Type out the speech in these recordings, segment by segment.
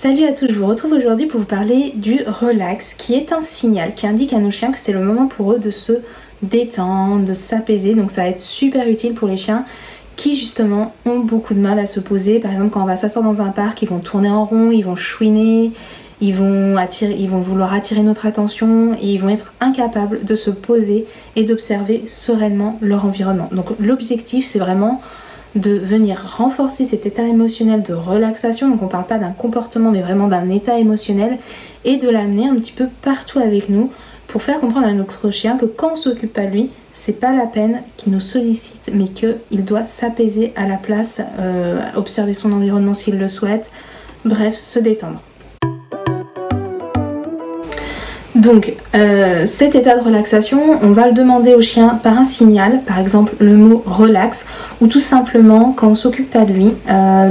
Salut à tous, je vous retrouve aujourd'hui pour vous parler du relax, qui est un signal qui indique à nos chiens que c'est le moment pour eux de se détendre, de s'apaiser. Donc ça va être super utile pour les chiens qui justement ont beaucoup de mal à se poser. Par exemple, quand on va s'asseoir dans un parc, ils vont tourner en rond, ils vont chouiner, ils vont vouloir attirer notre attention et ils vont être incapables de se poser et d'observer sereinement leur environnement. Donc l'objectif, c'est vraiment de venir renforcer cet état émotionnel de relaxation. Donc on ne parle pas d'un comportement mais vraiment d'un état émotionnel, et de l'amener un petit peu partout avec nous pour faire comprendre à notre chien que quand on s'occupe pas de lui, c'est pas la peine qu'il nous sollicite, mais qu'il doit s'apaiser à la place, observer son environnement s'il le souhaite, bref, se détendre. Donc cet état de relaxation, on va le demander au chien par un signal, par exemple le mot relax, ou tout simplement quand on s'occupe pas de lui.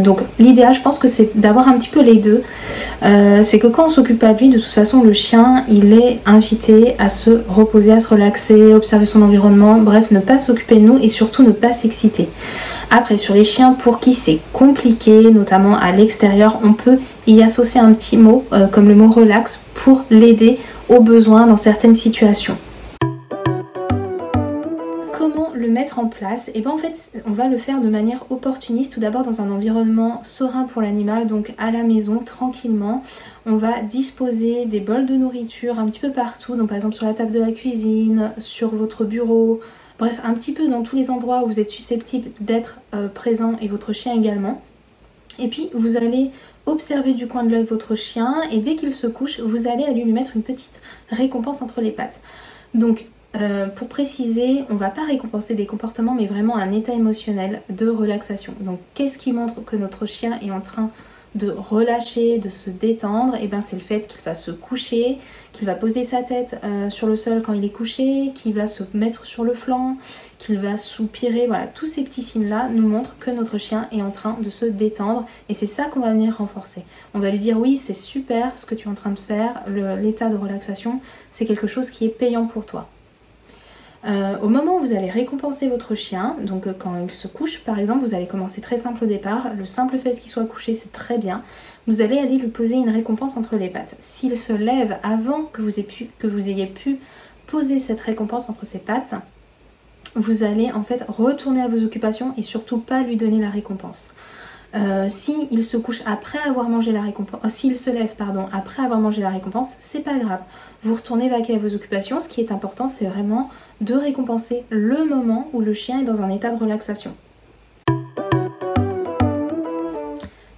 Donc l'idéal, je pense que c'est d'avoir un petit peu les deux. C'est que quand on s'occupe pas de lui, de toute façon le chien il est invité à se reposer, à se relaxer, observer son environnement, bref, ne pas s'occuper de nous et surtout ne pas s'exciter. Après, sur les chiens pour qui c'est compliqué, notamment à l'extérieur, on peut y associer un petit mot comme le mot relax pour l'aider au besoin dans certaines situations. Comment le mettre en place? Et bien en fait, on va le faire de manière opportuniste, tout d'abord dans un environnement serein pour l'animal, donc à la maison, tranquillement. On va disposer des bols de nourriture un petit peu partout, donc par exemple sur la table de la cuisine, sur votre bureau, bref, un petit peu dans tous les endroits où vous êtes susceptible d'être présent, et votre chien également. Et puis vous allez observer du coin de l'œil votre chien, et dès qu'il se couche, vous allez aller lui mettre une petite récompense entre les pattes. Donc pour préciser, on ne va pas récompenser des comportements, mais vraiment un état émotionnel de relaxation. Donc qu'est-ce qui montre que notre chien est en train de relâcher, de se détendre? Et bien c'est le fait qu'il va se coucher, qu'il va poser sa tête sur le sol quand il est couché, qu'il va se mettre sur le flanc, qu'il va soupirer. Voilà, tous ces petits signes là nous montrent que notre chien est en train de se détendre, et c'est ça qu'on va venir renforcer. On va lui dire oui, c'est super ce que tu es en train de faire, l'état de relaxation c'est quelque chose qui est payant pour toi. Au moment où vous allez récompenser votre chien, donc quand il se couche par exemple, vous allez commencer très simple au départ. Le simple fait qu'il soit couché, c'est très bien. Vous allez aller lui poser une récompense entre les pattes. S'il se lève avant que vous ayez pu poser cette récompense entre ses pattes, vous allez en fait retourner à vos occupations et surtout pas lui donner la récompense. S'il se couche après avoir mangé la récompense, s'il se lève pardon après avoir mangé la récompense, c'est pas grave. Vous retournez vaquer à vos occupations. Ce qui est important, c'est vraiment de récompenser le moment où le chien est dans un état de relaxation.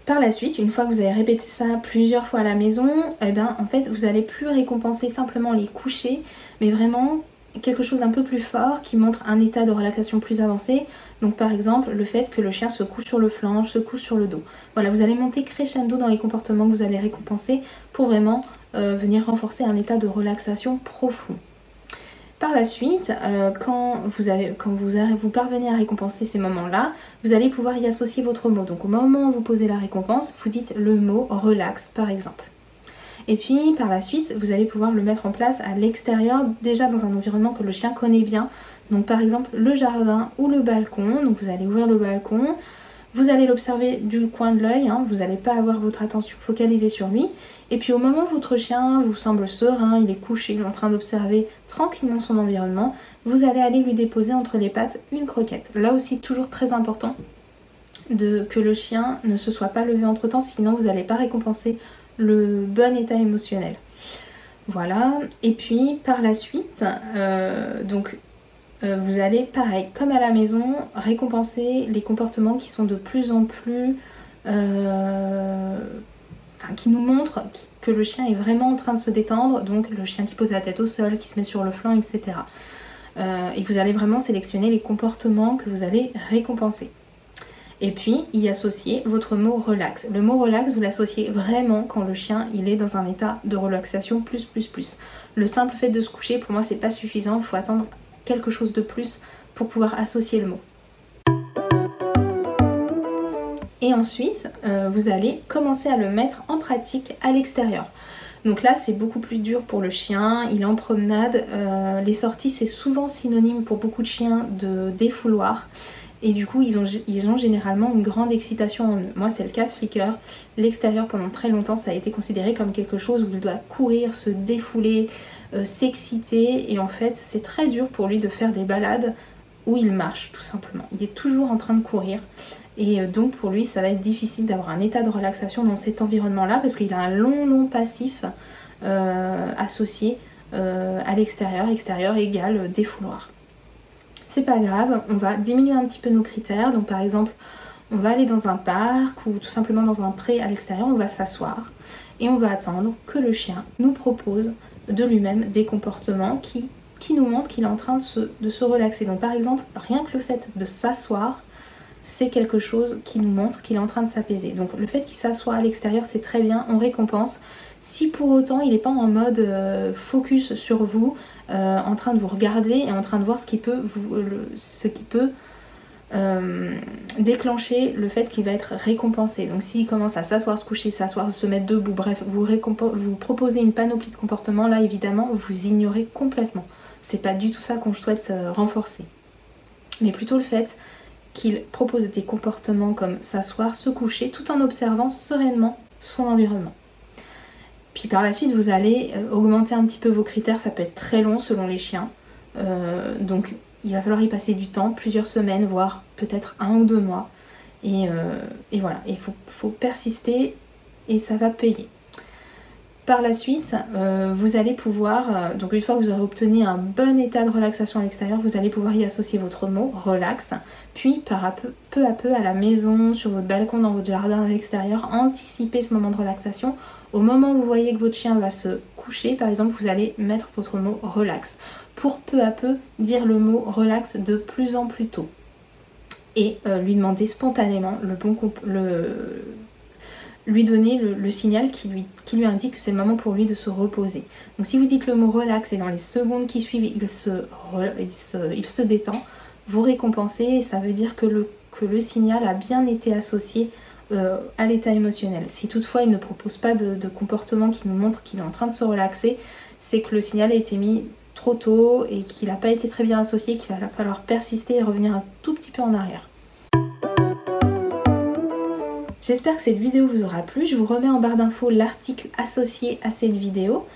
Par la suite, une fois que vous avez répété ça plusieurs fois à la maison, eh ben, en fait, vous n'allez plus récompenser simplement les couchers, mais vraiment quelque chose d'un peu plus fort qui montre un état de relaxation plus avancé. Donc par exemple le fait que le chien se couche sur le flanc, se couche sur le dos. Voilà, vous allez monter crescendo dans les comportements que vous allez récompenser pour vraiment venir renforcer un état de relaxation profond. Par la suite, quand vous parvenez à récompenser ces moments-là, vous allez pouvoir y associer votre mot. Donc au moment où vous posez la récompense, vous dites le mot relax par exemple. Et puis par la suite, vous allez pouvoir le mettre en place à l'extérieur, déjà dans un environnement que le chien connaît bien. Donc par exemple le jardin ou le balcon. Donc vous allez ouvrir le balcon, vous allez l'observer du coin de l'œil, hein, vous n'allez pas avoir votre attention focalisée sur lui. Et puis au moment où votre chien vous semble serein, il est couché, il est en train d'observer tranquillement son environnement, vous allez aller lui déposer entre les pattes une croquette. Là aussi toujours très important que le chien ne se soit pas levé entre temps, sinon vous n'allez pas récompenser le bon état émotionnel. Voilà, et puis par la suite, vous allez, pareil, comme à la maison, récompenser les comportements qui sont de plus en plus... qui nous montrent que le chien est vraiment en train de se détendre, donc le chien qui pose la tête au sol, qui se met sur le flanc, etc. Et vous allez vraiment sélectionner les comportements que vous allez récompenser. Et puis y associer votre mot relax. Le mot relax, vous l'associez vraiment quand le chien il est dans un état de relaxation plus. Le simple fait de se coucher, pour moi c'est pas suffisant, il faut attendre quelque chose de plus pour pouvoir associer le mot. Et ensuite, vous allez commencer à le mettre en pratique à l'extérieur. Donc là, c'est beaucoup plus dur pour le chien, il est en promenade. Les sorties, c'est souvent synonyme pour beaucoup de chiens de défouloir. et du coup ils ont généralement une grande excitation en eux. Moi c'est le cas de Flicker. L'extérieur pendant très longtemps ça a été considéré comme quelque chose où il doit courir, se défouler, s'exciter, et en fait c'est très dur pour lui de faire des balades où il marche tout simplement. Il est toujours en train de courir, et donc pour lui ça va être difficile d'avoir un état de relaxation dans cet environnement là, parce qu'il a un long passif associé à l'extérieur. Extérieur égale défouloir. C'est pas grave, on va diminuer un petit peu nos critères. Donc par exemple, on va aller dans un parc ou tout simplement dans un pré à l'extérieur, on va s'asseoir et on va attendre que le chien nous propose de lui-même des comportements qui nous montrent qu'il est en train de se relaxer. Donc par exemple, rien que le fait de s'asseoir, c'est quelque chose qui nous montre qu'il est en train de s'apaiser. Donc le fait qu'il s'assoie à l'extérieur, c'est très bien, on récompense. Si pour autant il n'est pas en mode focus sur vous, en train de vous regarder et en train de voir ce qui peut déclencher le fait qu'il va être récompensé. Donc s'il commence à s'asseoir, se coucher, s'asseoir, se mettre debout, bref, vous proposez une panoplie de comportements, là évidemment vous ignorez complètement. C'est pas du tout ça qu'on souhaite renforcer. Mais plutôt le fait qu'il propose des comportements comme s'asseoir, se coucher, tout en observant sereinement son environnement. Puis par la suite, vous allez augmenter un petit peu vos critères, ça peut être très long selon les chiens. Donc il va falloir y passer du temps, plusieurs semaines, voire peut-être 1 ou 2 mois. Et voilà, il faut persister et ça va payer. Par la suite, vous allez pouvoir, donc une fois que vous aurez obtenu un bon état de relaxation à l'extérieur, vous allez pouvoir y associer votre mot relax, puis peu à peu à la maison, sur votre balcon, dans votre jardin à l'extérieur, anticiper ce moment de relaxation. Au moment où vous voyez que votre chien va se coucher, par exemple, vous allez mettre votre mot relax, pour peu à peu dire le mot relax de plus en plus tôt. Et lui demander spontanément lui donner le signal qui lui indique que c'est le moment pour lui de se reposer. Donc si vous dites le mot relax et dans les secondes qui suivent il se détend, vous récompensez, et ça veut dire que le signal a bien été associé à l'état émotionnel. Si toutefois il ne propose pas de comportement qui nous montre qu'il est en train de se relaxer, c'est que le signal a été mis trop tôt et qu'il n'a pas été très bien associé, qu'il va falloir persister et revenir un tout petit peu en arrière. J'espère que cette vidéo vous aura plu. Je vous remets en barre d'infos l'article associé à cette vidéo.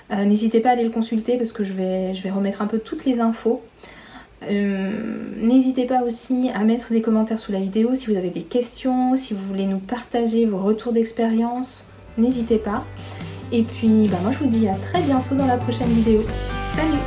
N'hésitez pas à aller le consulter parce que je vais remettre un peu toutes les infos. N'hésitez pas aussi à mettre des commentaires sous la vidéo si vous avez des questions, si vous voulez nous partager vos retours d'expérience, n'hésitez pas. Et puis moi je vous dis à très bientôt dans la prochaine vidéo. Salut!